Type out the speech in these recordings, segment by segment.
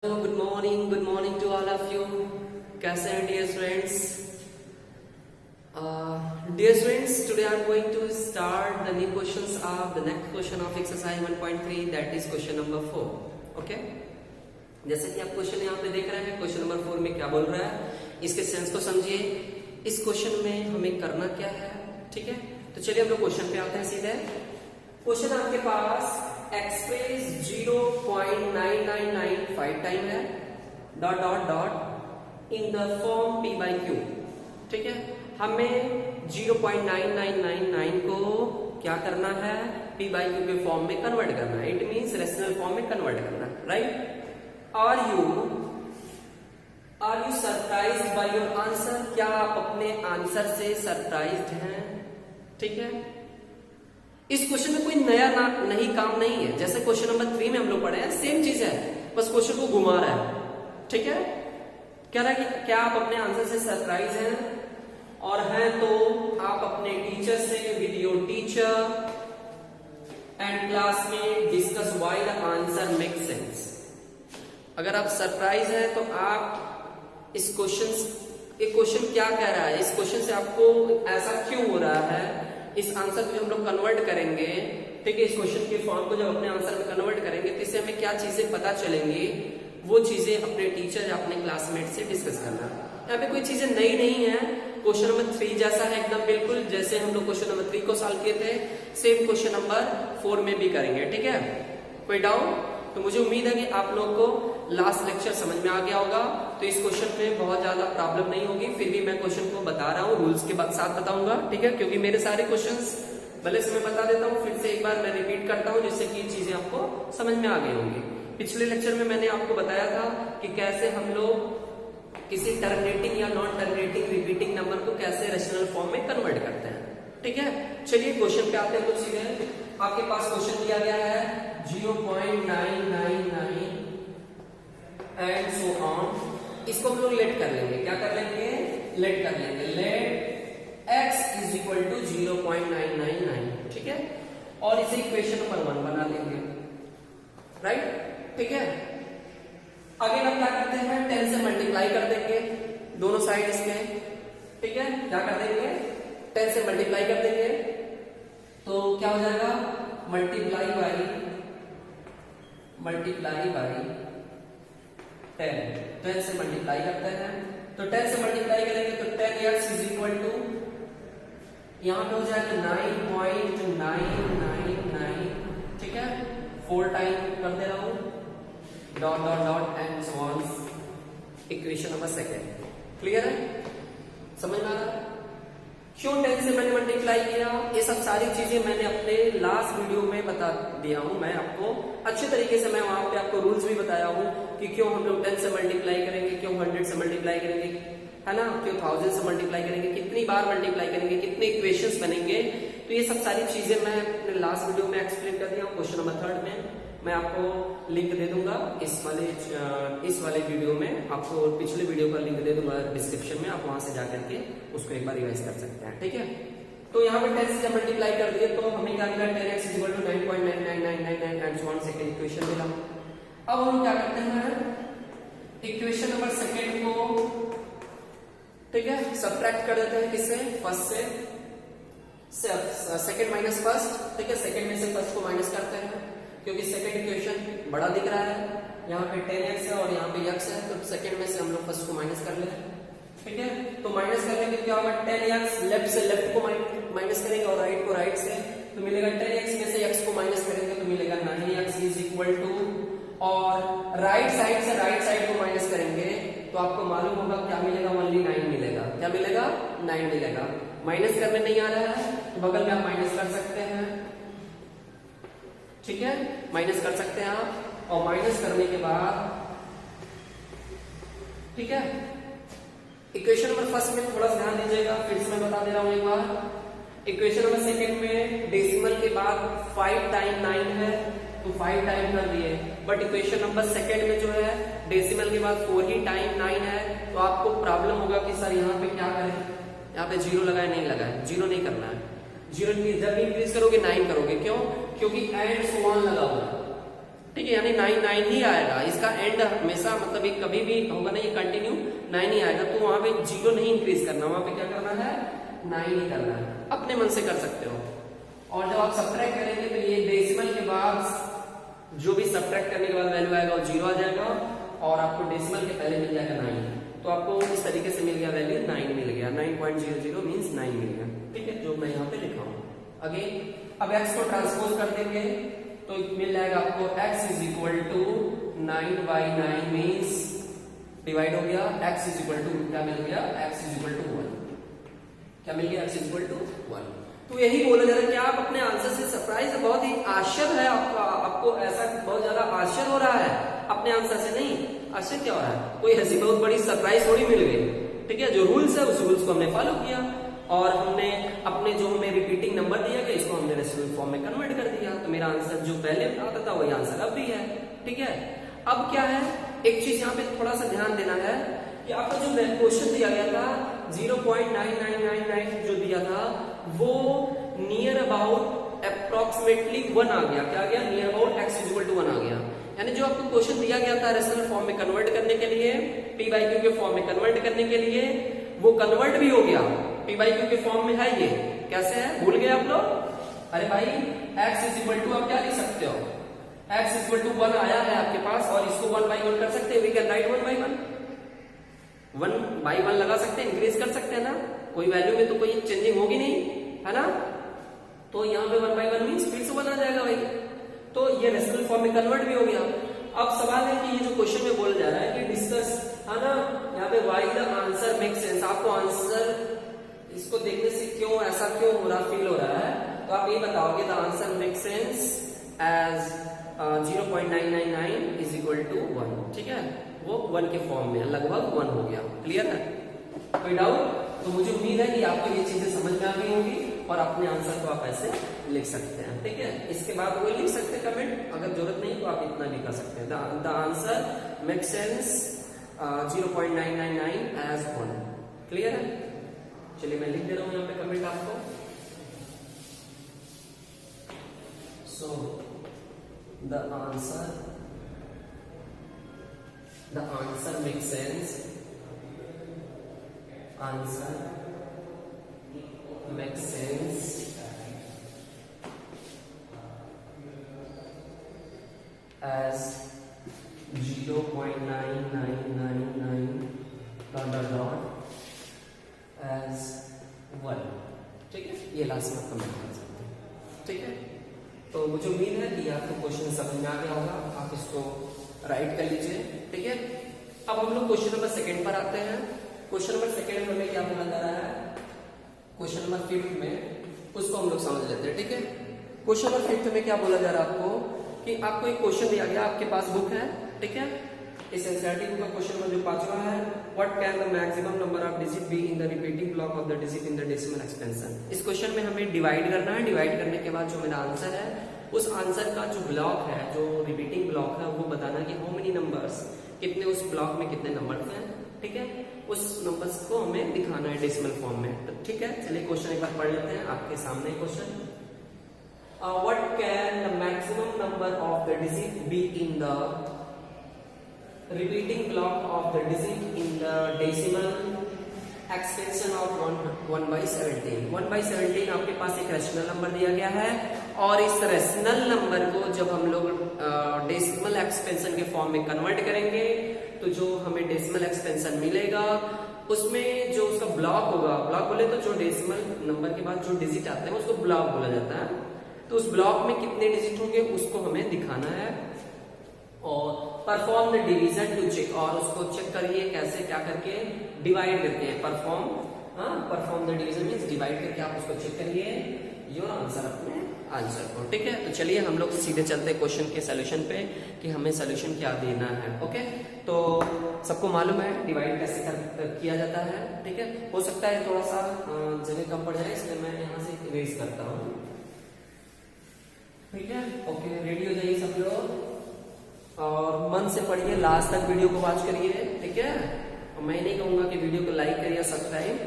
Good morning to all of you. कैसे हैं dear students? Dear students, today I am going to start the new questions of the next question of exercise 1.3, that is question number 4। Okay, जैसे कि आप question यहाँ पे देख रहे हैं, क्वेश्चन नंबर 4 में क्या बोल रहा है, इसके सेंस को समझिए। इस क्वेश्चन में हमें करना क्या है, ठीक है? तो चलिए हम लोग क्वेश्चन पे आते हैं सीधे। क्वेश्चन आपके पास एक्सप्रेस 0.9995 टाइम है dot dot dot in the form p by q, ठीक है? हमें 0.9999 को क्या करना है, p बाई क्यू के फॉर्म में कन्वर्ट करना है। इट मींस रेशनल फॉर्म में कन्वर्ट करना है, right? Are you surprised by your answer? क्या आप अपने आंसर से सरप्राइज्ड हैं? ठीक है, इस क्वेश्चन में कोई नया नहीं काम नहीं है। जैसे क्वेश्चन नंबर 3 में हम लोग पढ़े हैं, सेम चीज है, बस क्वेश्चन को घुमा रहा है, ठीक है? कह रहा है कि क्या आप अपने आंसर से सरप्राइज हैं, और हैं तो आप अपने टीचर से with your teacher and classmate discuss why the answer make sense. अगर आप सरप्राइज हैं तो आप इस क्वेश्चन क्या कह रहा है, इस क्वेश्चन से आपको ऐसा क्यों हो रहा है, इस आंसर को जब हम लोग कन्वर्ट करेंगे, ठीक है, इस क्वेश्चन के फॉर्म को जब अपने आंसर में कन्वर्ट करेंगे तो इससे हमें क्या चीजें पता चलेंगी, वो चीजें अपने टीचर या अपने क्लासमेट से डिस्कस करना। यहाँ पे कोई चीजें नई नहीं है, क्वेश्चन नंबर 3 जैसा है एकदम बिल्कुल, जैसे हम लोग क्वेश्चन नंबर 3 को सॉल्व किए थे, सेम क्वेश्चन नंबर 4 में भी करेंगे, ठीक है? कोई डाउट? तो मुझे उम्मीद है कि आप लोग को लास्ट लेक्चर समझ में आ गया होगा, तो इस क्वेश्चन में बहुत ज्यादा प्रॉब्लम नहीं होगी। फिर भी मैं क्वेश्चन को बता रहा हूँ, रूल्स के साथ बताऊंगा, ठीक है? क्योंकि मेरे सारे क्वेश्चंस भले से मैं बता देता हूँ, फिर से एक बार मैं रिपीट करता हूँ, जिससे कि चीजें आपको समझ में आ गई होंगी। पिछले लेक्चर में मैंने आपको बताया था कि कैसे हम लोग किसी टर्मिनेटिंग या नॉन टर्मिनेटिंग रिपीटिंग नंबर को कैसे रेशनल फॉर्म में कन्वर्ट करते हैं, ठीक है? चलिए क्वेश्चन पे आते हैं। तो सीधे आपके पास क्वेश्चन दिया गया है 0.999 एंड सो ऑन। इसको हम लोग लेट कर लेंगे, क्या कर लेंगे? लेट कर लेंगे। Let x is equal to 0.999, ठीक है? और इसे इक्वेशन नंबर 1 बना लेंगे, राइट? ठीक है, अगेन हम क्या करते हैं, 10 से मल्टीप्लाई कर देंगे दोनों साइड इसमें, ठीक है? क्या कर देंगे, 10 से मल्टीप्लाई कर देंगे, तो क्या हो जाएगा, मल्टीप्लाई बाई 10 से मल्टीप्लाई करते हैं, तो 10 से मल्टीप्लाई करेंगे तो 10x इज इक्वल टू, यहां पे हो जाएगा 9.999, ठीक है? 4 टाइम कर दे रहा हूं, dot dot dot and so on, equation number 2। Clear है? समझ में आ रहा है? क्यों 10 से मैंने मल्टीप्लाई किया, ये सब सारी चीजें मैंने अपने लास्ट वीडियो में बता दिया हूं। मैं आपको अच्छे तरीके से, मैं वहां पे आपको रूल्स भी बताया हूं कि क्यों हम लोग 10 से मल्टीप्लाई करेंगे, क्यों 100 से मल्टीप्लाई करेंगे, है ना, क्यों 1000 से मल्टीप्लाई करेंगे, कितनी बार मल्टीप्लाई करेंगे, कितने इक्वेशंस बनेंगे। तो ये सब सारी चीजें मैं अपने लास्ट वीडियो में एक्सप्लेन कर दिया हूँ। क्वेश्चन नंबर 3 में मैं आपको लिंक दे दूंगा, इस वाले वीडियो में आपको पिछले वीडियो का लिंक दे दूंगा डिस्क्रिप्शन में, आप वहां से जाकर के उसको एक बार रिवाइज कर सकते हैं, ठीक है? तो यहाँ पे 10 से मल्टीप्लाई कर दिए तो हमें क्या मिला, 10x equal to 9.9999 and so on, second equation मिला। अब हम क्या करते हैं, इक्वेशन नंबर 2 को, ठीक है, सब्ट्रैक्ट कर देते हैं, किससे, फर्स्ट से, सेकंड माइनस फर्स्ट, ठीक है? सेकंड में से फर्स्ट को माइनस करते हैं, क्योंकि सेकंड इक्वेशन बड़ा दिख रहा है, यहाँ पे 10x है और यहाँ पे x है, तो सेकंड में से हम लोग फर्स्ट को माइनस कर लेते हैं, ठीक है? तो माइनस करने के क्या होगा, 10x, लेफ्ट से लेफ्ट को माइनस करेंगे और राइट को राइट से, तो मिलेगा 10x में से x को माइनस करेंगे तो मिलेगा 9x इज इक्वल टू, और राइट साइड से राइट साइड को माइनस करेंगे तो आपको मालूम होगा क्या मिलेगा, ओनली 9 मिलेगा। क्या मिलेगा? 9 मिलेगा। माइनस करने नहीं आ रहा है तो बगल में आप माइनस कर सकते हैं, ठीक है? माइनस कर सकते हैं आप, और माइनस करने के बाद, ठीक है, इक्वेशन नंबर फर्स्ट में थोड़ा सा ध्यान दीजिएगा, फिर से मैं बता दे रहा हूं एक बार। इक्वेशन नंबर सेकंड में डेसिमल के बाद 5 टाइम 9 है तो 5 टाइम कर दिए, बट इक्वेशन नंबर 2 में जो है डेसिमल के बाद 4 ही टाइम 9 है, तो आपको प्रॉब्लम होगा कि सर यहाँ पे क्या करें, यहाँ पे 0 लगाए, नहीं लगाए, 0 नहीं करना है। 0 जब इंक्रीज करोगे 9 करोगे, क्यों? क्योंकि एंड सो ऑन लगा हुआ है, ठीक है, यानी 9 9 ही आएगा, इसका एंड हमेशा मतलब ये कभी भी होगा ना, ये कंटिन्यू 9 ही आएगा। तो वहां पे 0 नहीं इंक्रीज करना, वहां पे क्या करना है, 9 ही करना है। अपने मन से कर सकते हो। और जब आप सब्ट्रैक्ट करेंगे तो ये डेसिमल के बाद जो भी सब्ट्रैक्ट करने के बाद वैल्यू आएगा वो 0 आ जाएगा, और आपको डेसिमल के पहले मिल जाएगा 9। तो आपको इस तरीके से मिल गया वैल्यू 9 मिल गया, 9.00 मीन्स 9 मिल गया। ठीक है, जो मैं यहाँ पे लिखा हूँ। अगेन अब x को ट्रांसपोज कर देंगे तो मिल जाएगा आपको x is equal to 9/9 means divide हो गया, x इज इक्वल टू क्या मिल गया, x इज इक्वल टू 1। क्या मिल गया, x इज इक्वल टू 1। तो यही बोला जा रहा है कि आप अपने आंसर से सरप्राइज, बहुत ही आश्चर्य है आपको ऐसा बहुत ज्यादा आश्चर्य हो रहा है अपने आंसर से। नहीं, आश्चर्य क्या हो रहा है, कोई ऐसी बहुत बड़ी सरप्राइज थोड़ी मिल गई। ठीक है, जो रूल्स है उस रूल्स को हमने फॉलो किया, और हमने अपने जो हमें रिपीटिंग नंबर दिया गया इसको हमने रेसिड्यूल फॉर्म में कन्वर्ट कर दिया। तो मेरा आंसर जो पहले आता था वही आंसर अब भी है। ठीक है, अब क्या है, एक चीज यहाँ पे थोड़ा सा ध्यान देना है कि आपको जो क्वेश्चन दिया गया था 0.9999 जो दिया था वो नियर अबाउट अप्रोक्सीमेटली 1 आ गया। क्या आ गया, near about x is equal to 1 आ गया। यानी जो आपको क्वेश्चन दिया गया था रेशनल फॉर्म में कन्वर्ट करने के लिए, p बाई क्यू के फॉर्म में कन्वर्ट करने के लिए, वो कन्वर्ट भी हो गया। p बाई क्यू के फॉर्म में है, ये कैसे है भूल गए आप लोग? अरे भाई x इज इक्वल टू आप क्या लिख सकते हो, x इज इक्वल टू 1 आया है आपके पास, और इसको 1/1 कर सकते हैं। वी कैन राइट 1/1, 1/1 लगा सकते हैं, इंक्रीज कर सकते हैं ना, कोई वैल्यू में तो कोई चेंजिंग होगी नहीं, है ना। तो यहाँ पे 1/1 मीन्स फिर से 1 आ जाएगा भाई। तो ये रेशनल फॉर्म में कन्वर्ट भी हो गया। अब सवाल है कि ये जो क्वेश्चन में बोला जा रहा है कि डिस्कस, है ना, यहाँ पे why the answer make sense, आपको आंसर इसको देखने से क्यों ऐसा क्यों हो रहा, फील हो रहा है, तो आप ये बताओगे the answer make sense as 0.999 is equal to 1। ठीक है, वो 1 के फॉर्म में लगभग 1 हो गया। क्लियर है, कोई डाउट? तो मुझे उम्मीद है कि आपको ये चीजें समझ में आ गई होंगी और अपने आंसर को आप ऐसे लिख सकते हैं। ठीक है, इसके बाद वो लिख सकते हैं कमेंट, अगर जरूरत नहीं तो आप इतना भी कर सकते हैं। The answer make sense 0.999 as 1। Clear है, चलिए मैं लिख दे रहा हूं यहाँ पे कमेंट आपको। So the answer make sense, answer make sense as 0.9999 as 1। ठीक है, ये लास्ट में कमेंट कर सकते हैं। ठीक है, तो मुझे उम्मीद है कि आपको क्वेश्चन समझ में आ गया होगा, आप इसको राइट कर लीजिए। ठीक है, अब हम लोग क्वेश्चन नंबर 2 पर आते हैं। क्वेश्चन नंबर 2 में हमें क्या बोला जा रहा है, क्वेश्चन नंबर 5 में, उसको हम लोग समझ लेते हैं। ठीक है, क्वेश्चन नंबर 5 में क्या बोला जा रहा है आपको कि आपको एक क्वेश्चन दिया गया, आपके पास बुक है। ठीक है, इस एनसीईआरटी बुक का क्वेश्चन नंबर जो 5वां है, what can the maximum number of digit be in the repeating block of the digit in the decimal expansion. इस क्वेश्चन में हमें डिवाइड करना है, डिवाइड करने के बाद जो मेरा आंसर है उस आंसर का जो ब्लॉक है, जो रिपीटिंग ब्लॉक है, वो बताना कि हाउ मेनी नंबर्स, कितने उस ब्लॉक में कितने नंबर्स हैं। ठीक है, उस नंबर्स को हमें दिखाना है डेसिमल फॉर्म में। तो ठीक है, चलिए क्वेश्चन एक बार पढ़ लेते हैं। आपके सामने question, what can the maximum number of the digit be in the repeating block of the digit in the decimal expansion of 1/17। 1/17 आपके पास एक रेशनल नंबर दिया गया है, और इस रेशनल नंबर को जब हम लोग डेसिमल एक्सपेंशन के फॉर्म में कन्वर्ट करेंगे तो जो हमें डेसिमल एक्सपेंशन मिलेगा उसमें जो उसका ब्लॉक होगा, ब्लॉक बोले तो जो डेसिमल नंबर के बाद जो डिजिट आते हैं उसको ब्लॉक बोला जाता है। तो उस ब्लॉक में कितने डिजिट होंगे उसको हमें दिखाना है, और perform the division to check, और उसको चेक करिए कैसे, क्या करके, डिवाइड करके। Perform the division means divide करके आप उसको चेक करिए योर आंसर, अपने आंसर को। ठीक है, तो चलिए हम लोग सीधे चलते हैं क्वेश्चन के सोल्यूशन पे कि हमें सोल्यूशन क्या देना है। ओके, तो सबको मालूम है डिवाइड कैसे किया जाता है। ठीक है, हो सकता है थोड़ा सा जगह कम पड़ जाए, इसलिए मैं यहाँ से इरेज करता हूँ। ठीक है, ओके, रेडी हो जाइए सब लोग और मन से पढ़िए, लास्ट तक वीडियो को वॉच करिए। ठीक है, और मैं नहीं कहूंगा कि वीडियो को लाइक करिए, सब्सक्राइब,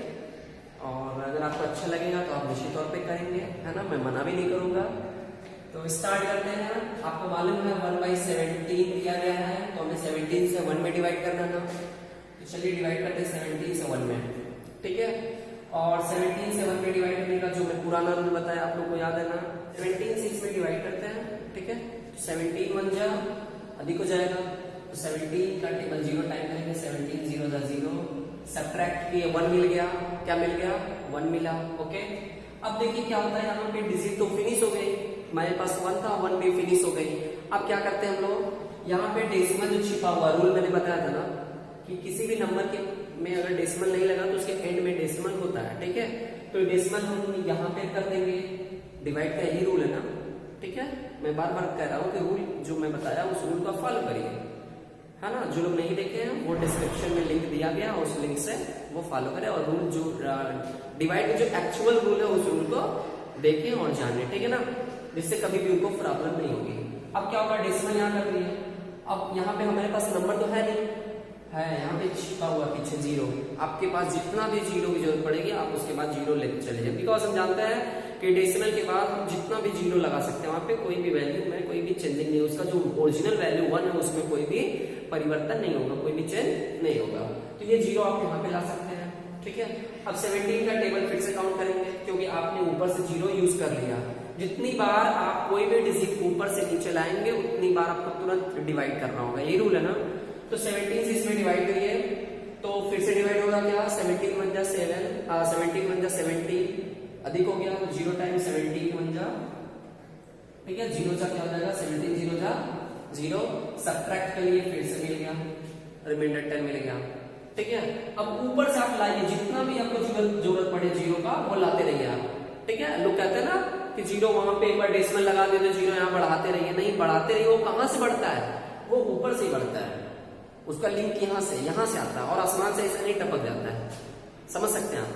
और अगर आपको अच्छा लगेगा तो आप निश्चित तौर पे करेंगे, है ना, मैं मना भी नहीं करूंगा। तो तो स्टार्ट करते हैं। आपको मालूम है 1/17 किया गया है, तो हमें 17 से 1 में डिवाइड करना ना, तो चलिए डिवाइड करते हैं 17 से 1 में, ठीक है। और 17 से 1 में डिवाइड करने का जो मैं पुराना रूल बताया आप लोग को याद है ना, 17 से इसमें डिवाइड करते हैं, ठीक है। 17 1 जा अधिक हो जाएगा, तो 17 का टेबल 0 टाइम करेंगे, 17 0 जा 0, सब्ट्रैक्ट किए 1 मिल गया, क्या मिल गया 1 मिला, ओके। अब देखिए क्या होता है, यहाँ पे डिजिट तो फिनिश हो गई, हमारे पास 1 था, 1 भी फिनिश हो गई। अब क्या करते हैं हम लोग, यहाँ पे डेसिमल जो छिपा हुआ रूल मैंने बताया था ना कि किसी भी नंबर के में अगर डेसिमल नहीं लगा तो उसके एंड में डेसिमल होता है, ठीक है। तो डेसिमल हम यहाँ पे कर देंगे, डिवाइड का यही रूल है ना, ठीक है। मैं बार बार कह रहा हूँ कि रूल जो मैं बताया उस रूल को फॉलो करिए, है ना। जो लोग नहीं देखे हैं वो डिस्क्रिप्शन में लिंक दिया गया, उस लिंक से वो फॉलो करें और रूल जो डिवाइड में जो एक्चुअल रूल है उस रूल को देखें और जाने, ठीक है ना, जिससे कभी भी उनको प्रॉब्लम नहीं होगी। अब क्या होगा, डेसिमल यहाँ कर दिए, अब यहाँ पे हमारे पास नंबर तो है नहीं, है यहाँ पे छिपा हुआ पीछे 0, आपके पास जितना भी 0 की जरूरत पड़ेगी आप उसके बाद 0 लेते चले जाए, बिकॉज हम जानते हैं कि डेसिमल के बाद हम जितना भी 0 लगा सकते हैं, वहां पे कोई भी वैल्यू में कोई भी चेंजिंग नहीं, उसका जो ओरिजिनल वैल्यू 1 है उसमें कोई भी परिवर्तन नहीं होगा, कोई भी चेंज नहीं होगा। तो ये 0 आप यहाँ पे ला सकते हैं, ठीक है। अब 17 का टेबल फिर से काउंट करेंगे, क्योंकि आपने ऊपर से 0 यूज कर लिया, जितनी बार आप कोई भी डिजिट ऊपर से नीचे लाएंगे उतनी बार आपको तुरंत डिवाइड करना होगा, ये रूल है ना। तो 17 से इसमें डिवाइड करिए, तो फिर से डिवाइड होगा क्या, 17 1 जा 7, 17 1 जा 17 अधिक हो गया, 0 टाइम 17 1 जा, ठीक है, 0 जा क्या हो जाएगा 17 0 जा 0, सब्ट्रैक्ट करिए फिर से मिल गया, रिमाइंडर 10 मिल गया, ठीक है। अब ऊपर से आप लाइए, जितना भी आपको जरूरत पड़े 0 का वो लाते रहिए आप, ठीक है। लोग कहते हैं ना कि 0 वहां पे एक बार डेसिमल लगा दे तो 0 यहाँ बढ़ाते रहिए, नहीं बढ़ाते रहिए, वो कहां से बढ़ता है, वो ऊपर से ही बढ़ता है, उसका लिंक यहाँ से आता है और आसमान से ऐसा नहीं टपक जाता है, समझ सकते हैं आप।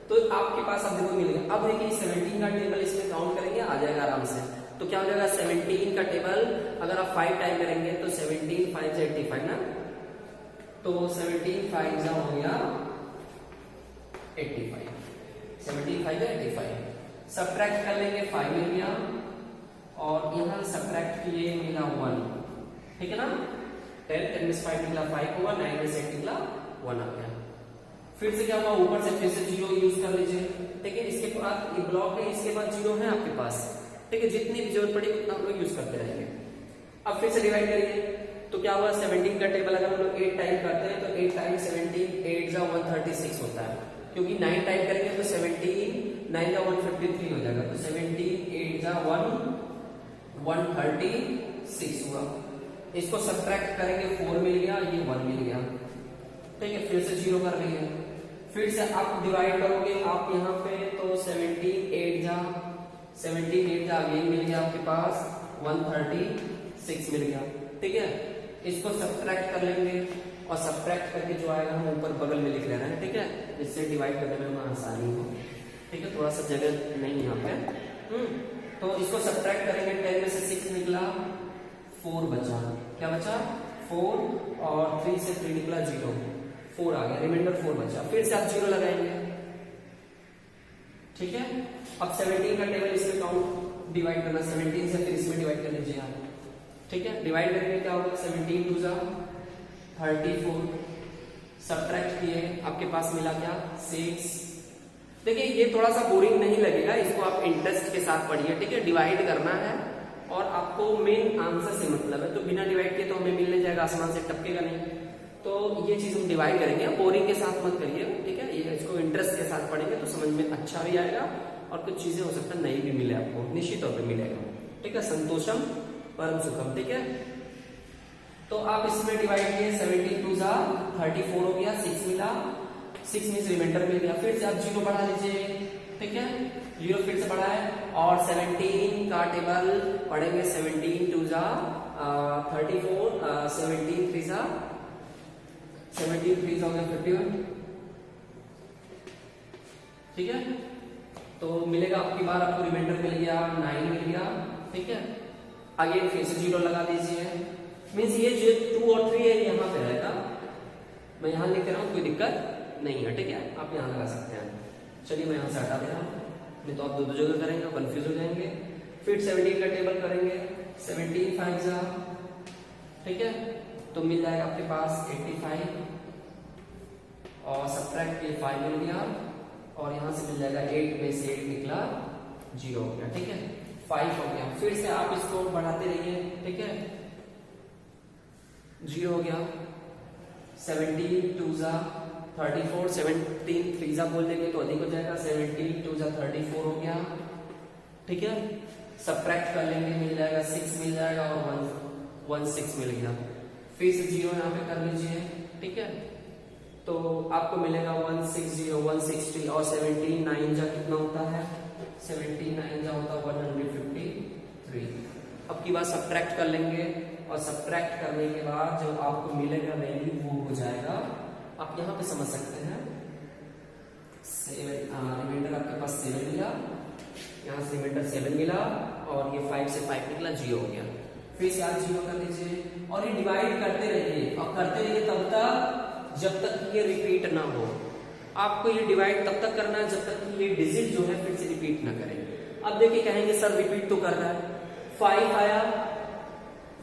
तो आपके पास अब देखो मिल गया। अब देखिए 17 का टेबल इसमें काउंट करेंगे, आ जाएगा आराम से। तो क्या हो जाएगा 17 का टेबल अगर आप 5 टाइम करेंगे तो 17 5 से 85 ना, तो 17 5 जा हो गया 85, 17 5 से 85, सब्ट्रैक्ट कर लेंगे 5 मिल गया और यहाँ सब्ट्रैक्ट किए मिला 1, ठीक है ना। 10 में 5 निकला 5 होगा, 9 में से 8 निकला 1 आ गया। फिर से क्या हुआ, ऊपर से फिर से 0 यूज कर लीजिए, ठीक है। इसके बाद ये ब्लॉक है, इसके बाद 0 है आपके पास, ठीक है। जितनी भी जरूरत पड़ेगी उतना हम लोग यूज करते रहेंगे। अब फिर से डिवाइड करिए, तो क्या हुआ 17 का टेबल अगर हम लोग 8 टाइम करते हैं तो 8 टाइम 17 8 जा 136 होता है, क्योंकि 9 टाइम करेंगे तो 17 9 जा 153 हो जाएगा, तो 17 8 जा 136 हुआ। इसको सब्ट्रैक्ट करेंगे 4 मिल गया, ये 1 मिल गया, ठीक है। फिर से 0 कर रही है, फिर से आप डिवाइड करोगे आप यहाँ पे तो 17 8 जा अगेन मिल गया आपके पास 136 मिल गया, ठीक है। इसको सब्ट्रैक्ट कर लेंगे और सब्ट्रैक्ट करके जो आएगा हम ऊपर बगल में लिख ले रहे हैं, ठीक है, जिससे डिवाइड करने में आसानी हो, ठीक है। थोड़ा सा जगह नहीं यहाँ पे, तो इसको सब्ट्रैक्ट करेंगे, 10 में से 6 निकला 4 बचा, क्या बचा 4 और 3 से 3 निकला 0, 4 आ गया, रिमाइंडर 4 बचा। फिर से आप 0 लगाएंगे, ठीक है। अब 17 का टेबल इसमें काउंट डिवाइड करना, 17 से फिर इसमें डिवाइड कर लीजिए आप, ठीक है। डिवाइड करेंगे क्या होगा 17 2 जा 34, सब्ट्रैक्ट किए आपके पास मिला क्या 6। देखिए ये थोड़ा सा बोरिंग नहीं लगेगा, इसको आप इंटरेस्ट के साथ पढ़िए, ठीक है। डिवाइड करना है और आपको मेन आंसर से मतलब है, तो बिना डिवाइड किए तो हमें मिल नहीं जाएगा, आसमान से टपकेगा नहीं, तो ये चीज हम डिवाइड करेंगे, बोरिंग के साथ मत करिए, ठीक है। ये इसको इंटरेस्ट के साथ पढ़ेंगे तो समझ में अच्छा भी आएगा और कुछ चीजें हो सकता है नहीं भी मिले आपको, निश्चित तौर पर मिलेगा, ठीक है। संतोषम परम सुखम, ठीक है। तो आप इसमें डिवाइड किए 17 2 जा 34 हो गया, 6 मिला, 6 में से रिमाइंडर मिल गया, फिर से आप 0 बढ़ा लीजिए, ठीक है। 0 फिर से बढ़ाए और 17 का टेबल पढ़ेंगे, 17 2 जा 34, 17 3 जा 51, ठीक है। तो मिलेगा आपकी बार, आपको रिमाइंडर मिल गया 9 मिल गया, ठीक है। आगे फिर से 0 लगा दीजिए, मीन्स ये जो 2 और 3 है यहाँ पे रहेगा, मैं यहाँ लिख रहा हूँ, कोई दिक्कत नहीं है, ठीक है। आप यहाँ लगा सकते हैं। चलिए मैं यहाँ से हटा दे रहा हूँ, नहीं तो आप दो जगह करेंगे कंफ्यूज हो जाएंगे। फिर 17 का टेबल करेंगे, 17 5 जा, ठीक है, तो मिल जाएगा आपके पास 85 और सब्ट्रैक्ट के 5 मिल गया और यहां से मिल जाएगा 8 में से 8 निकला 0 हो गया, ठीक है, 5 हो गया। फिर से आप इसको बढ़ाते रहिए, ठीक है, 0 हो गया, 17 2 जा 34, 17 3 जा बोल देंगे तो अधिक हो जाएगा, 17 2 जा 34 हो गया, ठीक है, सब्ट्रैक्ट कर लेंगे, मिल जाएगा 6 मिल जाएगा और 1 6 मिल गया। फिर से 0 यहाँ पे कर लीजिए, ठीक है, तो आपको मिलेगा 160 160 और 17 9 जा कितना होता है, 17 9 जा होता है 153। अब की बात सब्ट्रैक्ट कर लेंगे और सब्ट्रैक्ट करने के बाद जो आपको मिलेगा वैल्यू वो हो जाएगा, आप यहाँ पे समझ सकते हैं, रिमाइंडर आपके पास 7 मिला, यहाँ से रिमाइंडर 7 मिला और ये 5 से 5 निकला 0 हो गया। फिर से आप 0 कर लीजिए और ये डिवाइड करते रहिए और करते रहिए तब तक जब तक ये रिपीट ना हो। आपको ये डिवाइड तब तक करना है जब तक ये डिजिट जो है फिर से रिपीट ना करे। अब देखिए कहेंगे सर रिपीट तो कर रहा है, 5 आया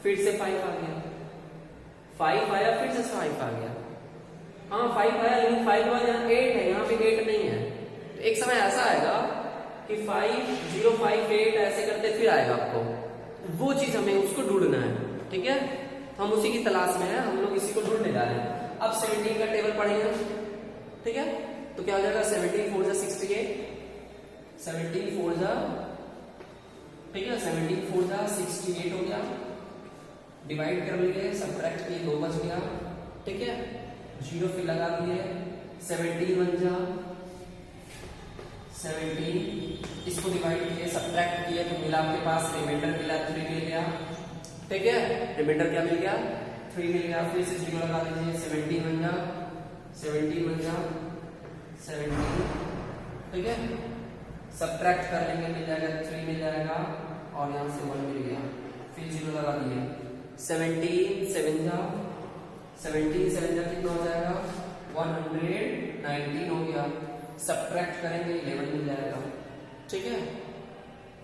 फिर से 5 आ गया, 5 आया फिर से 5 आ गया, हाँ 5 आया लेकिन 5 बाद यहाँ 8 है, यहाँ पे 8 नहीं है, तो एक समय ऐसा आएगा कि 5 0 5 8 ऐसे करते फिर आएगा आपको, वो चीज हमें उसको ढूंढना है, ठीक है, हम उसी की तलाश में है, हम लोग इसी को ढूंढने जा रहे हैं। अब 17 का टेबल पढ़ेंगे, ठीक है, तो क्या हो जाएगा 17 4 जा 68, 17 4 जा, ठीक है, 17 4 जा 68 हो गया, डिवाइड कर लिए, सब्ट्रैक्ट किए 2 बच गया, ठीक है, 0 फिर लगा दिए, 17 1 जा 17, इसको डिवाइड किए सब्ट्रैक्ट किए तो मिला आपके पास रिमाइंडर मिला 3 मिल गया, ठीक है, रिमाइंडर क्या मिल गया 3 मिल गया। फिर से 0 लगा दीजिए, 17 1 जा 17, ठीक है, सब्ट्रैक्ट कर लेंगे मिल जाएगा 3 मिल जाएगा और यहाँ से 1 मिल गया, फिर 0 लगा दिए, 17 7 जा 17 7 जा कितना हो जाएगा 119 हो गया, सब्ट्रैक्ट करेंगे 11 मिल जाएगा, ठीक है।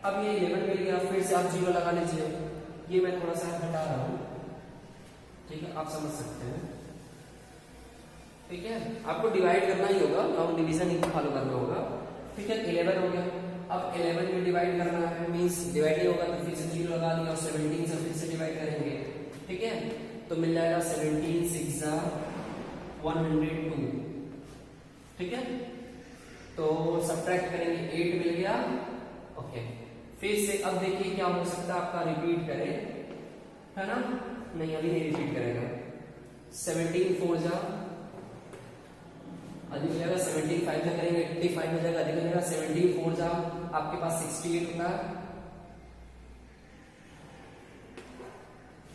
अब ये 11 मिल गया, फिर से आप 0 लगा लीजिए, ये मैं थोड़ा सा हटा रहा हूं, ठीक है, आप समझ सकते हैं, ठीक है, आपको डिवाइड करना ही होगा, लॉन्ग डिवीजन ही फॉलो करना होगा, ठीक है। 11 हो गया, अब 11 में डिवाइड करना है, मींस डिवाइड नहीं होगा तो फिर से 0 लगा दिया और 17 से फिर से डिवाइड करेंगे, ठीक है, तो मिल जाएगा 17 6 जा 102, ठीक है, तो सब्ट्रैक्ट करेंगे 8 मिल गया, ओके। फिर से अब देखिए क्या हो सकता है आपका रिपीट करे, है ना, नहीं अभी नहीं रिपीट करेगा, 17 4 जा अधिक हो जाएगा, 17 5 जा करेंगे 85 हो जाएगा, अधिक हो जाएगा, 17 4 जा आपके पास 68 होता है,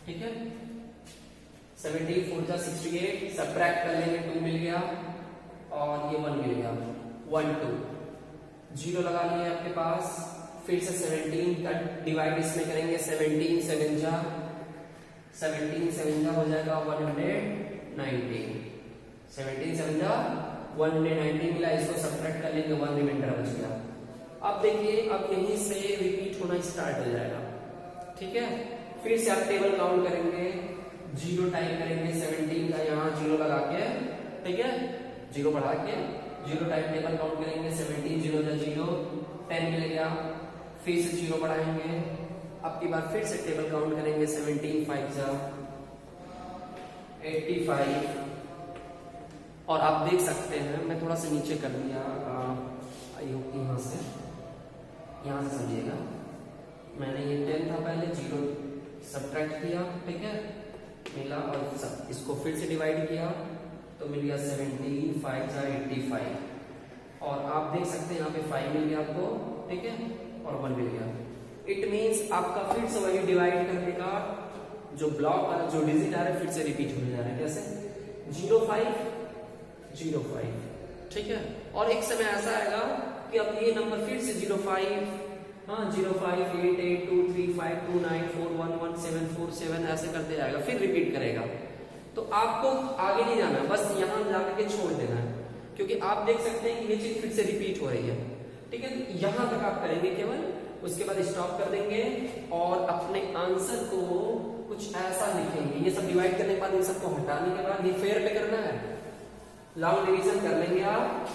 ठीक है, 17 4 जा 68, सब्ट्रैक्ट कर लेंगे 2 मिल गया और ये 1 मिल गया 1 2, 0 लगा लिए आपके पास, फिर से 17 का डिवाइड इसमें करेंगे, 17 7 जा 17 7 जा हो जाएगा 190, 17 7 जा 190 मिला, इसको सब्ट्रैक्ट कर लेंगे 1 रिमाइंडर बच गया। अब देखिए अब यहीं से रिपीट होना स्टार्ट हो जाएगा, ठीक है। फिर से आप टेबल काउंट करेंगे, 0 टाइप करेंगे 17 का यहाँ 0 लगा के, ठीक है, 0 बढ़ा के 0 टाइप टेबल काउंट करेंगे, 17 0 जा 0 10 मिल गया, फिर से 0 बढ़ाएंगे, अब की बार फिर से टेबल काउंट करेंगे, 17 5 जा 85 और आप देख सकते हैं मैं थोड़ा सा नीचे कर दिया, आई होप यहाँ से समझिएगा, मैंने ये 10 था पहले 0 सब्ट्रैक्ट किया, ठीक है, मिला और इसको फिर से डिवाइड किया तो मिल गया 17 5 जा 85 और आप देख सकते हैं यहाँ पे 5 मिल गया आपको, ठीक है, और 1 मिल गया। इट मींस आपका फिर से वही डिवाइड करने का जो ब्लॉक वाला जो डिजिट आ रहा है फिर से रिपीट होने जा रहा है, कैसे 0 5 0 5, ठीक है, और एक समय ऐसा आएगा कि अब ये नंबर फिर से 0 5 हाँ 0 5 8 8 2 3 5 2 9 4 1 1 7 4 7 ऐसे करते जाएगा, फिर रिपीट करेगा। तो आपको आगे नहीं जाना, बस यहाँ जाकर के छोड़ देना है, क्योंकि आप देख सकते हैं कि ये चीज फिर से रिपीट हो रही है, ठीक है। यहाँ तक आप करेंगे केवल, उसके बाद स्टॉप कर देंगे और अपने आंसर को कुछ ऐसा लिखेंगे। ये सब डिवाइड करने के बाद इन सबको हटाने के बाद ये फेयर पे करना है, लॉन्ग डिवीजन कर लेंगे आप।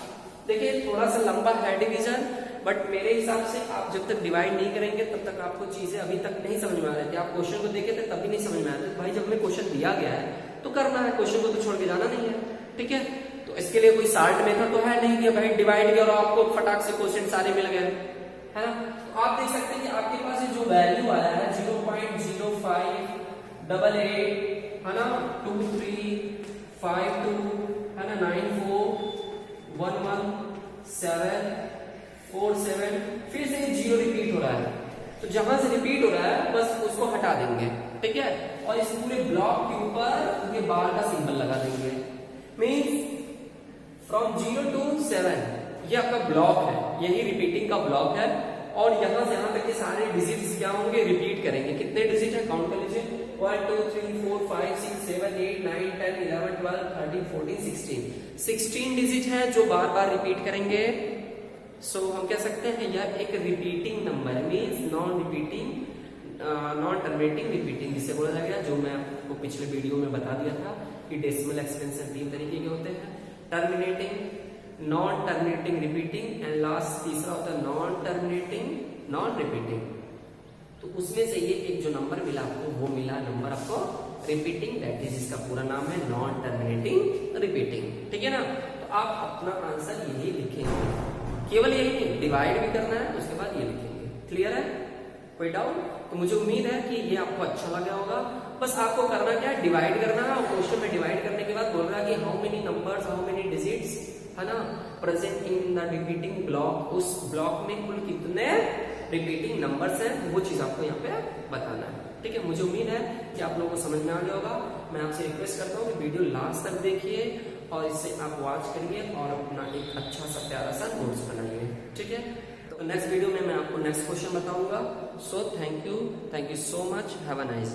देखिए थोड़ा सा लंबा है डिवीजन, बट मेरे हिसाब से आप जब तक डिवाइड नहीं करेंगे तब तक आपको चीजें अभी तक नहीं समझ में आ रही थी। आप क्वेश्चन को देखे थे तभी नहीं समझ में आया था। भाई जब हमें क्वेश्चन दिया गया है तो करना है, क्वेश्चन को तो छोड़ के जाना नहीं है, ठीक है। तो इसके लिए कोई शार्ट मेथड तो है नहीं कि भाई डिवाइड किया और आपको फटाक से क्वेश्चन सारे मिल गए, है ना। तो आप देख सकते हैं कि आपके पास ये जो वैल्यू आया है 0.0588 है ना, 2352 है ना, 94114747, फिर से ये 0 रिपीट हो रहा है। तो जहां से रिपीट हो रहा है बस उसको हटा देंगे, ठीक है। और इस पूरे ब्लॉक के ऊपर ये बार का सिंबल लगा देंगे। मीन्स फ्रॉम 0 to 7 ये आपका ब्लॉक है, यही रिपीटिंग का ब्लॉक है। और यहां से यहां तक के सारे डिजिट्स क्या होंगे, रिपीट करेंगे। कितने डिजिट है काउंट कर लीजिए, 1 2 3 4 5 6 7 8 9 10 11 12 13 14 16 डिजिट है जो बार बार रिपीट करेंगे। सो हम कह सकते हैं यह एक रिपीटिंग नंबर है, मीन्स नॉन टर्मिनेटिंग रिपीटिंग जिसे बोला जाएगा, जो मैं आपको पिछले वीडियो में बता दिया था कि डेसिमल एक्सपेंशन 3 तरीके के होते हैं, terminating, non terminating repeating and last तीसरा होता है नॉन टर्मिनेटिंग नॉन रिपीटिंग। तो उसमें से ये एक जो नंबर मिला आपको वो मिला नंबर आपको रिपीटिंग, दैट इज इसका पूरा नाम है नॉन टर्मिनेटिंग रिपीटिंग, ठीक है ना। तो आप अपना आंसर यही लिखेंगे, केवल यही नहीं डिवाइड भी करना है, उसके बाद ये लिखेंगे। क्लियर है, कोई डाउट? तो मुझे उम्मीद है कि ये आपको अच्छा लगा होगा। बस आपको करना क्या है, डिवाइड करना है। और क्वेश्चन में डिवाइड करने के बाद बोल रहा है कि how many numbers, how many digits, है ना, present in the repeating block. उस ब्लॉक में कुल कितने रिपीटिंग नंबर्स हैं वो चीज आपको यहाँ पे बताना है, ठीक है। मुझे उम्मीद है कि आप लोगों को समझ में आ गया होगा। मैं आपसे रिक्वेस्ट करता हूँ कि वीडियो लास्ट तक देखिए और इससे आप वॉच करिए और अपना एक अच्छा सा प्यारा सा नोट्स बनाइए, ठीक है। तो नेक्स्ट वीडियो में मैं आपको नेक्स्ट क्वेश्चन बताऊंगा। So thank you so much, have a nice day.